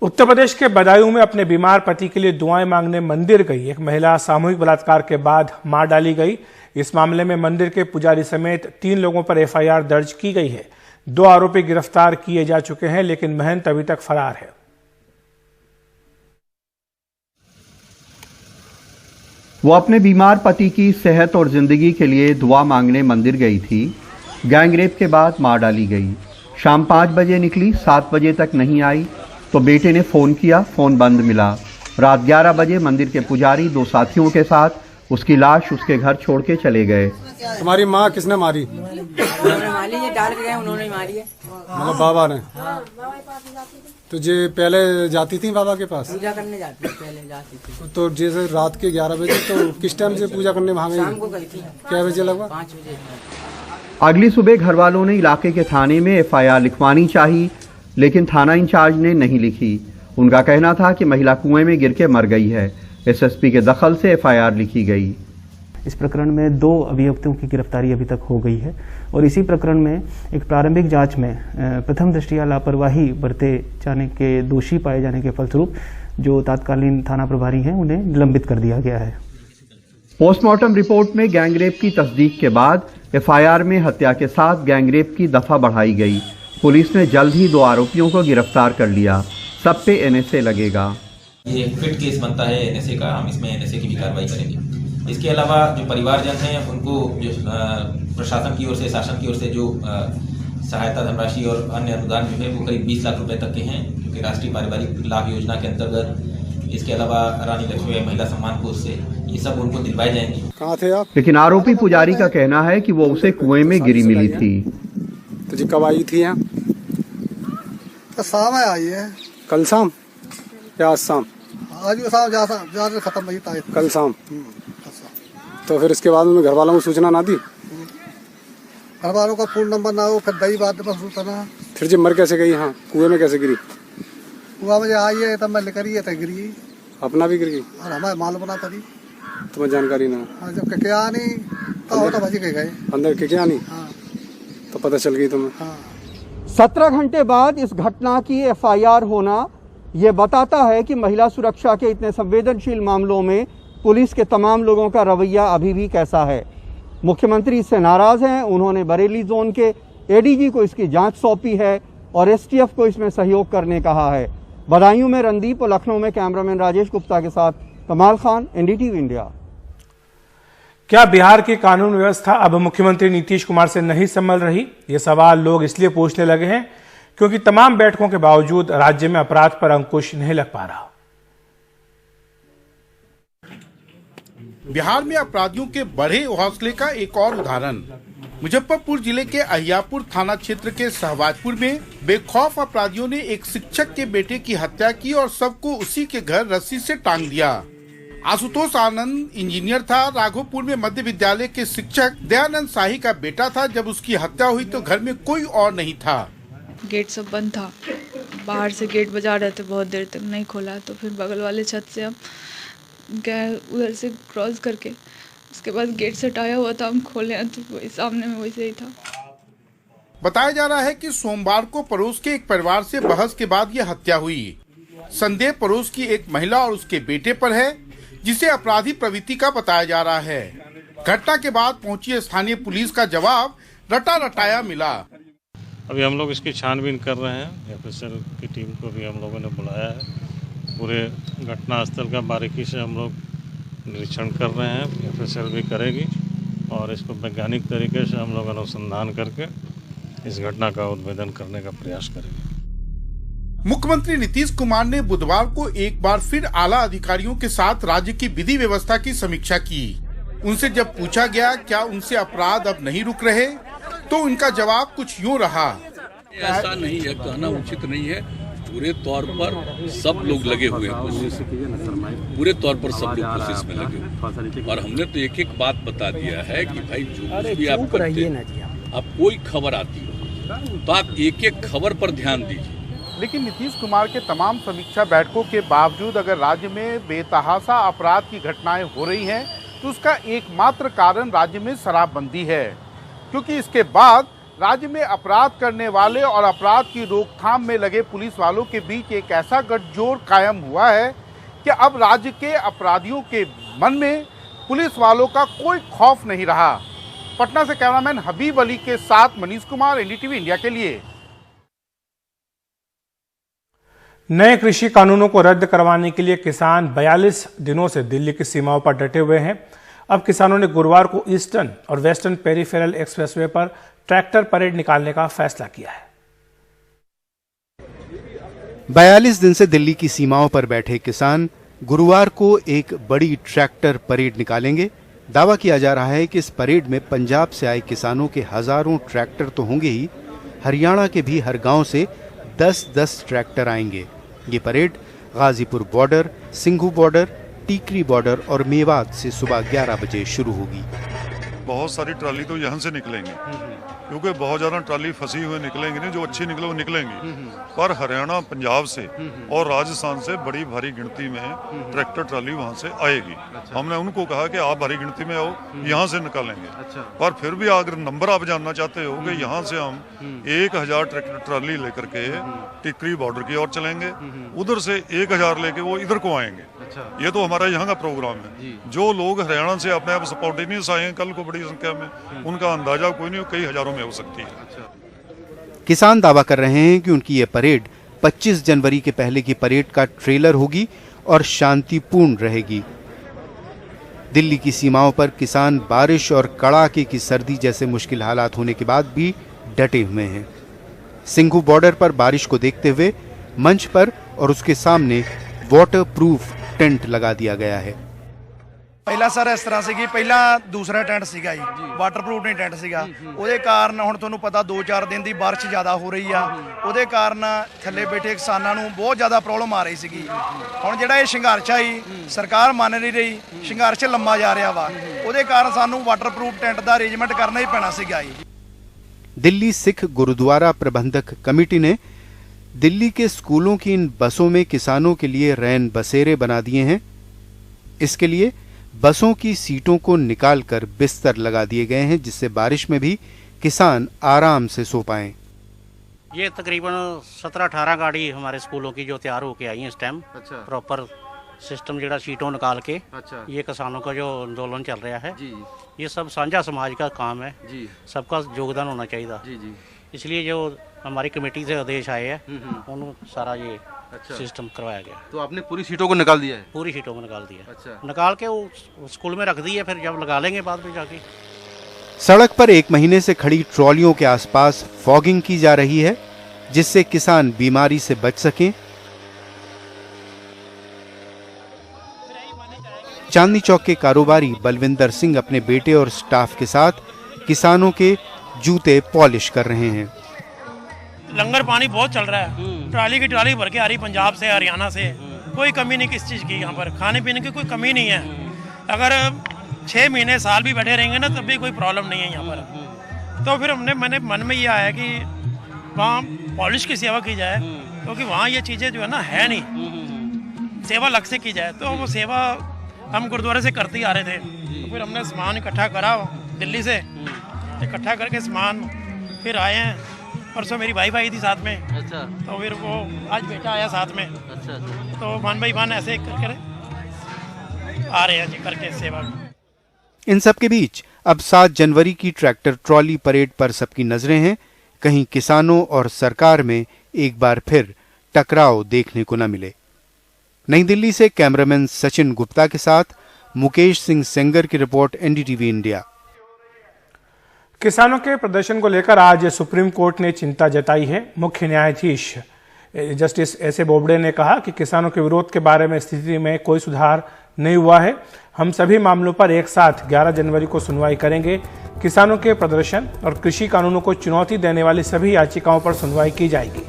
उत्तर प्रदेश के बदायूं में अपने बीमार पति के लिए दुआएं मांगने मंदिर गई एक महिला सामूहिक बलात्कार के बाद मार डाली गई। इस मामले में मंदिर के पुजारी समेत 3 लोगों पर एफआईआर दर्ज की गई है। 2 आरोपी गिरफ्तार किए जा चुके हैं, लेकिन महंत अभी तक फरार है। वो अपने बीमार पति की सेहत और जिंदगी के लिए दुआ मांगने मंदिर गई थी। गैंगरेप के बाद मार डाली गई। शाम 5 बजे निकली, 7 बजे तक नहीं आई तो बेटे ने फोन किया, फोन बंद मिला। रात 11 बजे मंदिर के पुजारी 2 साथियों के साथ उसकी लाश उसके घर छोड़ के चले गए। तुम्हारी माँ किसने मारी? उन्होंने मारी है, डाल के गए, उन्होंने मारी है। मतलब बाबा ने? तो जे पहले जाती थी बाबा के पास? पूजा करने जाती थी, पहले जाती थी। तो जैसे रात के 11 बजे, तो किस टाइम से पूजा करने वहाँ गई? शाम को गई थी। क्या बजे लगभग? 5 बजे। अगली सुबह घर वालों ने इलाके के थाने में एफआईआर लिखवानी चाहिए, लेकिन थाना इंचार्ज ने नहीं लिखी। उनका कहना था कि महिला कुएं में गिर के मर गई है। एसएसपी के दखल से एफआईआर लिखी गई। इस प्रकरण में 2 अभियुक्तों की गिरफ्तारी अभी तक हो गई है और इसी प्रकरण में एक प्रारंभिक जांच में प्रथम दृष्टया लापरवाही बरते जाने के दोषी पाए जाने के फलस्वरूप जो तत्कालीन थाना प्रभारी हैं उन्हें निलंबित कर दिया गया है। पोस्टमार्टम रिपोर्ट में गैंगरेप की तस्दीक के बाद एफआईआर में हत्या के साथ गैंगरेप की दफा बढ़ाई गई। पुलिस ने जल्द ही 2 आरोपियों को गिरफ्तार कर लिया। सब पे एनएसए लगेगा। ये फिट केस बनता है एनएसए का, हम इसमें एनएसए की भी कार्रवाई करेंगे। इसके अलावा जो परिवारजन हैं उनको जो प्रशासन की ओर से, शासन की ओर से जो सहायता धनराशि और अन्य अनुदान जो है वो करीब 20 लाख रुपए तक के हैं, जो कि राष्ट्रीय पारिवारिक लाभ योजना के अंतर्गत। इसके अलावा रानी लक्ष्मी महिला सम्मान कोष से ये सब उनको दिलवाए जाएंगे। कहाँ थे आप? लेकिन आरोपी पुजारी का कहना है कि वो उसे कुएं में गिरी मिली थी। तो जी कब आई थी यहाँ? तो शाम में आई है। कल शाम या आज शाम? आज भी शाम जा खत्म नहीं था। कल शाम। तो फिर इसके बाद में घर वालों को सूचना ना दी? घर वालों का फोन नंबर ना हो, फिर दही बात में सूचना। फिर जी मर कैसे गई? यहाँ कुएं में कैसे गिरी? कुआ में आई है तब मैं लेकर ही है, गिरी। अपना भी गिर गई और हमारे माल बना पड़ी। तुम्हें जानकारी ना? हाँ, जब क्या नहीं तो बच के गए अंदर के क्या नहीं? हाँ। तो पता चल गई तुम्हें? हाँ। 17 घंटे बाद इस घटना की एफआईआर होना ये बताता है कि महिला सुरक्षा के इतने संवेदनशील मामलों में पुलिस के तमाम लोगों का रवैया अभी भी कैसा है। मुख्यमंत्री इससे नाराज हैं। उन्होंने बरेली जोन के एडीजी को इसकी जांच सौंपी है और एसटीएफ को इसमें सहयोग करने कहा है। बदायूं में रणदीप और लखनऊ में कैमरामैन राजेश गुप्ता के साथ कमाल खान, एनडीटीवी इंडिया। क्या बिहार की कानून व्यवस्था अब मुख्यमंत्री नीतीश कुमार से नहीं संभल रही? ये सवाल लोग इसलिए पूछने लगे हैं क्योंकि तमाम बैठकों के बावजूद राज्य में अपराध पर अंकुश नहीं लग पा रहा। बिहार में अपराधियों के बढ़े हौसले का एक और उदाहरण मुजफ्फरपुर जिले के अहियापुर थाना क्षेत्र के सहवाजपुर में बेखौफ अपराधियों ने एक शिक्षक के बेटे की हत्या की और सबको उसी के घर रस्सी से टांग दिया। आशुतोष आनंद इंजीनियर था। राघोपुर में मध्य विद्यालय के शिक्षक दयानंद शाही का बेटा था। जब उसकी हत्या हुई तो घर में कोई और नहीं था। गेट सब बंद था, बाहर से गेट बजा रहे थे, बहुत देर तक नहीं खोला। तो फिर बगल वाले छत से हम गए, उधर से क्रॉस करके, उसके बाद गेट से हटाया हुआ था, हम खोले तो वही सामने में वैसे ही था। बताया जा रहा है कि सोमवार को पड़ोस के एक परिवार से बहस के बाद यह हत्या हुई। संदेह पड़ोस की एक महिला और उसके बेटे पर है, जिसे अपराधी प्रवृत्ति का बताया जा रहा है। घटना के बाद पहुंची स्थानीय पुलिस का जवाब रटा रटाया मिला। अभी हम लोग इसकी छानबीन कर रहे हैं। एफएसएल की टीम को भी हम लोगों ने बुलाया है। पूरे घटनास्थल का बारीकी से हम लोग निरीक्षण कर रहे हैं। एफएसएल भी करेगी और इसको वैज्ञानिक तरीके से हम लोग अनुसंधान करके इस घटना का उद्भेदन करने का प्रयास करेंगे। मुख्यमंत्री नीतीश कुमार ने बुधवार को एक बार फिर आला अधिकारियों के साथ राज्य की विधि व्यवस्था की समीक्षा की। उनसे जब पूछा गया क्या उनसे अपराध अब नहीं रुक रहे, तो उनका जवाब कुछ यूँ रहा। ऐसा नहीं है, कहना उचित नहीं है। पूरे तौर पर सब लोग लगे हुए हैं कोशिश, पूरे तौर पर सब लोग कोशिश में लगे हुए। और हमने तो एक एक बात बता दिया है कि भाई जो कुछ भी आप करते हैं, अब कोई खबर आती हो तो आप एक एक खबर पर ध्यान दीजिए। लेकिन नीतीश कुमार के तमाम समीक्षा बैठकों के बावजूद अगर राज्य में बेतहाशा अपराध की घटनाएं हो रही हैं, तो उसका एकमात्र कारण राज्य में शराबबंदी है। क्योंकि इसके बाद राज्य में अपराध करने वाले और अपराध की रोकथाम में लगे पुलिस वालों के बीच एक ऐसा गठजोड़ कायम हुआ है कि अब राज्य के अपराधियों के मन में पुलिस वालों का कोई खौफ नहीं रहा। पटना से कैमरामैन हबीब अली के साथ मनीष कुमार, एनडीटीवी इंडिया के लिए। नए कृषि कानूनों को रद्द करवाने के लिए किसान 42 दिनों से दिल्ली की सीमाओं पर डटे हुए हैं। अब किसानों ने गुरुवार को ईस्टर्न और वेस्टर्न पेरिफेरल एक्सप्रेसवे पर ट्रैक्टर परेड निकालने का फैसला किया है। 42 दिन से दिल्ली की सीमाओं पर बैठे किसान गुरुवार को एक बड़ी ट्रैक्टर परेड निकालेंगे। दावा किया जा रहा है कि इस परेड में पंजाब से आए किसानों के हजारों ट्रैक्टर तो होंगे ही, हरियाणा के भी हर गांव से 10-10 ट्रैक्टर आएंगे। ये parade Ghazipur border, Singhu border, Tikri border और मेवात से सुबह 11 बजे शुरू होगी। बहुत सारी ट्राली तो यहाँ से निकलेंगी, क्योंकि बहुत ज़्यादा ट्राली फंसी हुई निकलेंगी नहीं, जो अच्छी निकले वो निकलेंगी। पर हरियाणा, पंजाब से और राजस्थान से बड़ी भारी गिनती में ट्रैक्टर ट्राली वहाँ से आएगी। हमने उनको कहा कि आप भारी गिनती में आओ, यहाँ से निकालेंगे। पर फिर भी अगर नंबर आप जानना चाहते हो कि यहाँ से हम 1000 ट्रैक्टर ट्राली लेकर के टिकरी बॉर्डर की ओर चलेंगे, उधर से 1000 लेके वो इधर को आएंगे। ये तो हमारा यहाँ का प्रोग्राम है। जो लोग हरियाणा से अपने आप स्पॉन्टेनियस आए हैं कल को बड़ी संख्या में, उनका अंदाजा कोई नहीं, कई हजारों में हो सकती है। किसान दावा कर रहे हैं कि उनकी ये परेड 25 जनवरी के पहले की परेड का ट्रेलर होगी और शांतिपूर्ण रहेगी। दिल्ली की सीमाओं पर किसान बारिश और कड़ाके की सर्दी जैसे मुश्किल हालात होने के बाद भी डटे हुए हैं। सिंघू बॉर्डर पर बारिश को देखते हुए मंच पर और उसके सामने वाटरप्रूफ टेंट लगा दिया गया है। ਪਹਿਲਾਂ ਸਰ ਇਸ ਤਰ੍ਹਾਂ ਸੀਗੀ, ਪਹਿਲਾਂ ਦੂਸਰਾ ਟੈਂਟ ਸੀਗਾ ਜੀ, ਵਾਟਰਪ੍ਰੂਫ ਨਹੀਂ ਟੈਂਟ ਸੀਗਾ। ਉਹਦੇ ਕਾਰਨ ਹੁਣ ਤੁਹਾਨੂੰ ਪਤਾ 2-4 ਦਿਨ ਦੀ ਬਾਰਿਸ਼ ਜ਼ਿਆਦਾ ਹੋ ਰਹੀ ਆ, ਉਹਦੇ ਕਾਰਨ ਥੱਲੇ ਬੈਠੇ ਕਿਸਾਨਾਂ ਨੂੰ ਬਹੁਤ ਜ਼ਿਆਦਾ ਪ੍ਰੋਬਲਮ ਆ ਰਹੀ ਸੀਗੀ। ਹੁਣ ਜਿਹੜਾ ਇਹ ਸੰਘਰਸ਼ ਆਈ ਸਰਕਾਰ ਮੰਨ ਨਹੀਂ ਰਹੀ, ਸੰਘਰਸ਼ ਲੰਮਾ ਜਾ ਰਿਹਾ ਵਾ, ਉਹਦੇ ਕਾਰਨ ਸਾਨੂੰ ਵਾਟਰਪ੍ਰੂਫ ਟੈਂਟ ਦਾ ਅਰੇਂਜਮੈਂਟ ਕਰਨਾ ਹੀ ਪੈਣਾ ਸੀਗਾ ਜੀ। दिल्ली सिख गुरुद्वारा प्रबंधक कमेटी ने दिल्ली के स्कूलों की इन बसों में किसानों के लिए रैन बसेरे बना दिए हैं। इसके लिए बसों की सीटों को निकालकर बिस्तर लगा दिए गए हैं, जिससे बारिश में भी किसान आराम से सो पाएं। ये तकरीबन 17-18 गाड़ी हमारे स्कूलों की जो तैयार होके आई है इस टाइम। अच्छा। प्रॉपर सिस्टम जड़ा सीटों निकाल के। अच्छा। ये किसानों का जो आंदोलन चल रहा है जी, ये सब साझा समाज का काम है जी, सबका योगदान होना चाहिए जी जी। इसलिए जो हमारी कमेटी से आदेश आए हैं उन्होंने सारा ये अच्छा सिस्टम करवाया गया। तो आपने पूरी सीटों को निकाल दिया है? पूरी सीटों को निकाल दिया। अच्छा। निकाल के वो स्कूल में रख दी है, फिर जब लगा लेंगे बाद में जाके। सड़क पर 1 महीने से खड़ी ट्रॉलियों के आसपास फॉगिंग की जा रही है, जिससे किसान बीमारी से बच सकें। चांदनी चौक के कारोबारी बलविंदर सिंह अपने बेटे और स्टाफ के साथ किसानों के जूते पॉलिश कर रहे हैं। लंगर पानी बहुत चल रहा है, ट्राली की ट्राली भर के आ रही पंजाब से, हरियाणा से। कोई कमी नहीं किस चीज़ की, यहाँ पर खाने पीने की कोई कमी नहीं है। अगर 6 महीने साल भी बैठे रहेंगे ना तब भी कोई प्रॉब्लम नहीं है यहाँ पर। तो फिर मैंने मन में ये आया कि वहाँ पॉलिश की सेवा की जाए, क्योंकि वहाँ ये चीज़ें जो है ना है नहीं, सेवा अलग से की जाए। तो वो सेवा हम गुरुद्वारे से करते ही आ रहे थे, तो फिर हमने सामान इकट्ठा करा दिल्ली से, इकट्ठा करके सामान फिर आए हैं। परसों मेरी वाइफ आई थी साथ में। अच्छा। तो फिर वो आज बेटा आया साथ में। अच्छा। तो 1 by 1 ऐसे करके आ रहे हैं जी करके सेवा। इन सब के बीच अब 7 जनवरी की ट्रैक्टर ट्रॉली परेड पर सबकी नजरें हैं, कहीं किसानों और सरकार में एक बार फिर टकराव देखने को न मिले। नई दिल्ली से कैमरामैन सचिन गुप्ता के साथ मुकेश सिंह सेंगर की रिपोर्ट, एनडीटीवी इंडिया। किसानों के प्रदर्शन को लेकर आज सुप्रीम कोर्ट ने चिंता जताई है। मुख्य न्यायाधीश जस्टिस एस ए बोबडे ने कहा कि किसानों के विरोध के बारे में स्थिति में कोई सुधार नहीं हुआ है। हम सभी मामलों पर एक साथ 11 जनवरी को सुनवाई करेंगे। किसानों के प्रदर्शन और कृषि कानूनों को चुनौती देने वाली सभी याचिकाओं पर सुनवाई की जाएगी।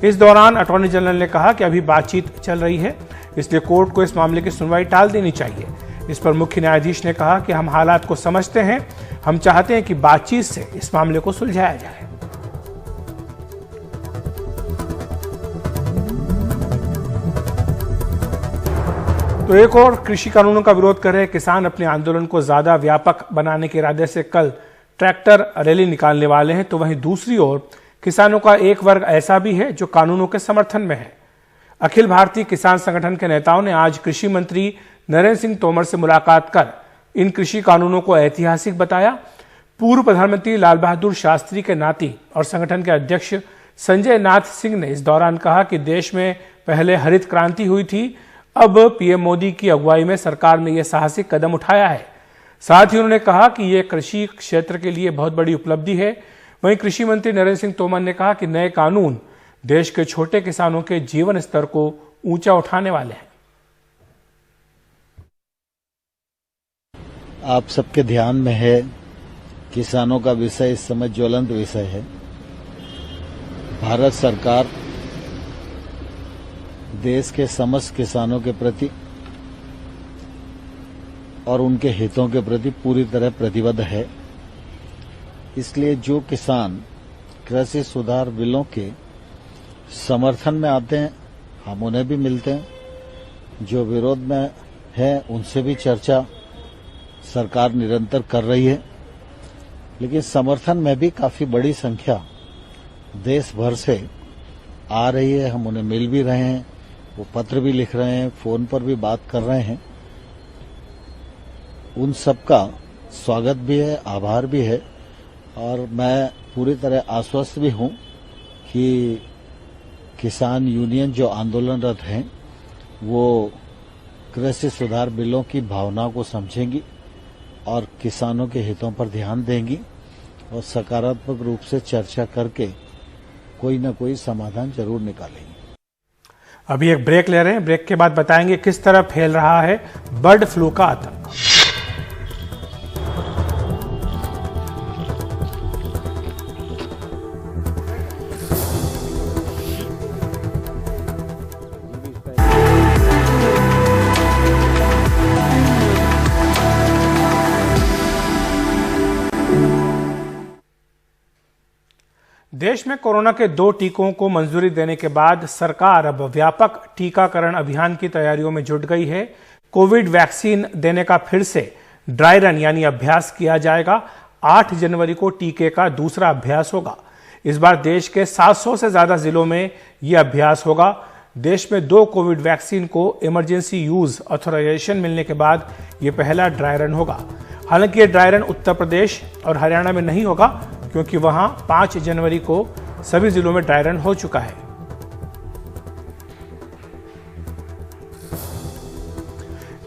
इस दौरान अटॉर्नी जनरल ने कहा कि अभी बातचीत चल रही है, इसलिए कोर्ट को इस मामले की सुनवाई टाल देनी चाहिए। इस पर मुख्य न्यायाधीश ने कहा कि हम हालात को समझते हैं, हम चाहते हैं कि बातचीत से इस मामले को सुलझाया जाए। तो एक और कृषि कानूनों का विरोध कर रहे किसान अपने आंदोलन को ज्यादा व्यापक बनाने के इरादे से कल ट्रैक्टर रैली निकालने वाले हैं, तो वहीं दूसरी ओर किसानों का एक वर्ग ऐसा भी है जो कानूनों के समर्थन में है। अखिल भारतीय किसान संगठन के नेताओं ने आज कृषि मंत्री नरेंद्र सिंह तोमर से मुलाकात कर इन कृषि कानूनों को ऐतिहासिक बताया। पूर्व प्रधानमंत्री लाल बहादुर शास्त्री के नाती और संगठन के अध्यक्ष संजय नाथ सिंह ने इस दौरान कहा कि देश में पहले हरित क्रांति हुई थी, अब पीएम मोदी की अगुवाई में सरकार ने यह साहसिक कदम उठाया है। साथ ही उन्होंने कहा कि यह कृषि क्षेत्र के लिए बहुत बड़ी उपलब्धि है। वहीं कृषि मंत्री नरेंद्र सिंह तोमर ने कहा कि नए कानून देश के छोटे किसानों के जीवन स्तर को ऊंचा उठाने वाले हैं। आप सबके ध्यान में है, किसानों का विषय इस समय ज्वलंत विषय है। भारत सरकार देश के समस्त किसानों के प्रति और उनके हितों के प्रति पूरी तरह प्रतिबद्ध है। इसलिए जो किसान कृषि सुधार बिलों के समर्थन में आते हैं, हम उन्हें भी मिलते हैं। जो विरोध में है, उनसे भी चर्चा सरकार निरंतर कर रही है। लेकिन समर्थन में भी काफी बड़ी संख्या देश भर से आ रही है। हम उन्हें मिल भी रहे हैं, वो पत्र भी लिख रहे हैं, फोन पर भी बात कर रहे हैं। उन सबका स्वागत भी है, आभार भी है, और मैं पूरी तरह आश्वस्त भी हूं कि किसान यूनियन जो आंदोलनरत हैं, वो कृषि सुधार बिलों की भावना को समझेंगी और किसानों के हितों पर ध्यान देंगी और सकारात्मक रूप से चर्चा करके कोई न कोई समाधान जरूर निकालेंगे। अभी एक ब्रेक ले रहे हैं, ब्रेक के बाद बताएंगे किस तरह फैल रहा है बर्ड फ्लू का आतंक। देश में कोरोना के 2 टीकों को मंजूरी देने के बाद सरकार अब व्यापक टीकाकरण अभियान की तैयारियों में जुट गई है। कोविड वैक्सीन देने का फिर से ड्राई रन यानी अभ्यास किया जाएगा। 8 जनवरी को टीके का दूसरा अभ्यास होगा। इस बार देश के 700 से ज्यादा जिलों में यह अभ्यास होगा। देश में 2 कोविड वैक्सीन को इमरजेंसी यूज ऑथराइजेशन मिलने के बाद यह पहला ड्राई रन होगा। हालांकि यह ड्राई रन उत्तर प्रदेश और हरियाणा में नहीं होगा, क्योंकि वहां 5 जनवरी को सभी जिलों में ड्राई रन हो चुका है।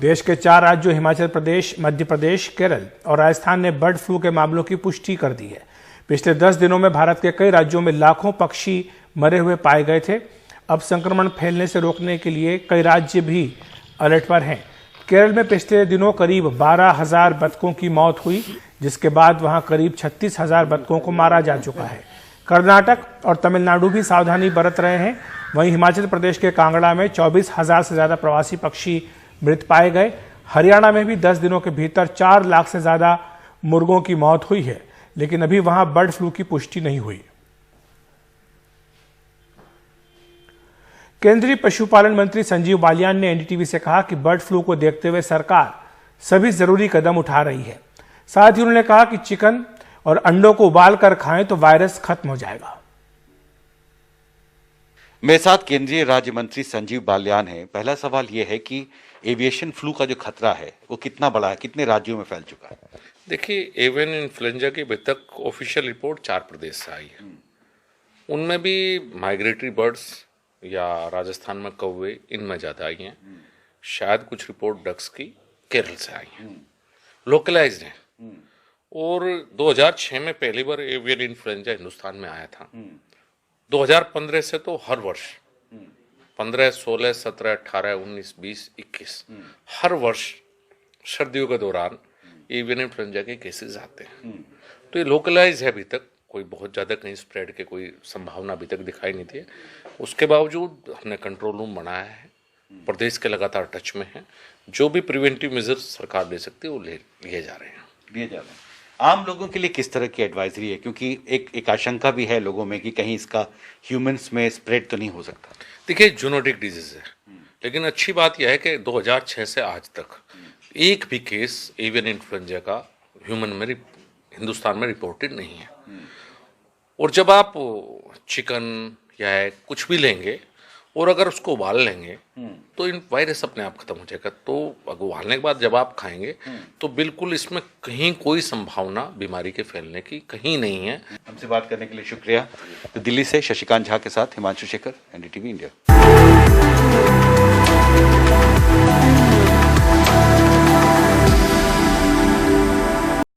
देश के 4 राज्यों हिमाचल प्रदेश, मध्य प्रदेश, केरल और राजस्थान ने बर्ड फ्लू के मामलों की पुष्टि कर दी है। पिछले 10 दिनों में भारत के कई राज्यों में लाखों पक्षी मरे हुए पाए गए थे। अब संक्रमण फैलने से रोकने के लिए कई राज्य भी अलर्ट पर हैं। केरल में पिछले दिनों करीब 12,000 बतखों की मौत हुई, जिसके बाद वहां करीब 36,000 बतखों को मारा जा चुका है। कर्नाटक और तमिलनाडु भी सावधानी बरत रहे हैं। वहीं हिमाचल प्रदेश के कांगड़ा में 24,000 से ज्यादा प्रवासी पक्षी मृत पाए गए। हरियाणा में भी 10 दिनों के भीतर 4 लाख से ज्यादा मुर्गों की मौत हुई है, लेकिन अभी वहां बर्ड फ्लू की पुष्टि नहीं हुई। केंद्रीय पशुपालन मंत्री संजीव बालियान ने एनडीटीवी से कहा कि बर्ड फ्लू को देखते हुए सरकार सभी जरूरी कदम उठा रही है। साथ ही उन्होंने कहा कि चिकन और अंडों को उबाल कर खाएं तो वायरस खत्म हो जाएगा। मेरे साथ केंद्रीय राज्य मंत्री संजीव बालियान है। पहला सवाल यह है कि एविएशन फ्लू का जो खतरा है वो कितना बड़ा है, कितने राज्यों में फैल चुका है? देखिए, एवियन इन्फ्लुएंजा की अभी तक ऑफिशियल रिपोर्ट 4 प्रदेश से आई है। उनमें भी माइग्रेटरी बर्ड्स या राजस्थान में कौवे, इनमें ज़्यादा आई हैं। शायद कुछ रिपोर्ट डक्स की केरल से आई हैं, लोकलाइज्ड हैं। और 2006 में पहली बार एवियन इन्फ्लुएंजा हिंदुस्तान में आया था। 2015 से तो हर वर्ष 15, 16, 17, 18, 19, 20, 21 हर वर्ष सर्दियों के दौरान एवियन इन्फ्लुएंजा के केसेस आते हैं। तो ये लोकलाइज है, अभी तक कोई बहुत ज़्यादा कहीं स्प्रेड के कोई संभावना अभी तक दिखाई नहीं दी है। उसके बावजूद हमने कंट्रोल रूम बनाया है, प्रदेश के लगातार टच में है। जो भी प्रिवेंटिव मेजर्स सरकार ले सकती है वो लिए जा रहे हैं। आम लोगों के लिए किस तरह की एडवाइजरी है, क्योंकि एक आशंका भी है लोगों में कि कहीं इसका ह्यूमंस में स्प्रेड तो नहीं हो सकता? देखिए, जूनोटिक डिजीज है, लेकिन अच्छी बात यह है कि 2006 से आज तक एक भी केस एवियन इन्फ्लुएंजा का ह्यूमन में हिंदुस्तान में रिपोर्टेड नहीं है। और जब आप चिकन या कुछ भी लेंगे और अगर उसको उबाल लेंगे तो इन वायरस अपने आप खत्म हो जाएगा। तो उबालने के बाद जब आप खाएंगे तो बिल्कुल इसमें कहीं कोई संभावना बीमारी के फैलने की कहीं नहीं है। हमसे बात करने के लिए शुक्रिया। तो दिल्ली से शशिकांत झा के साथ हिमांशु शेखर, एनडीटीवी इंडिया।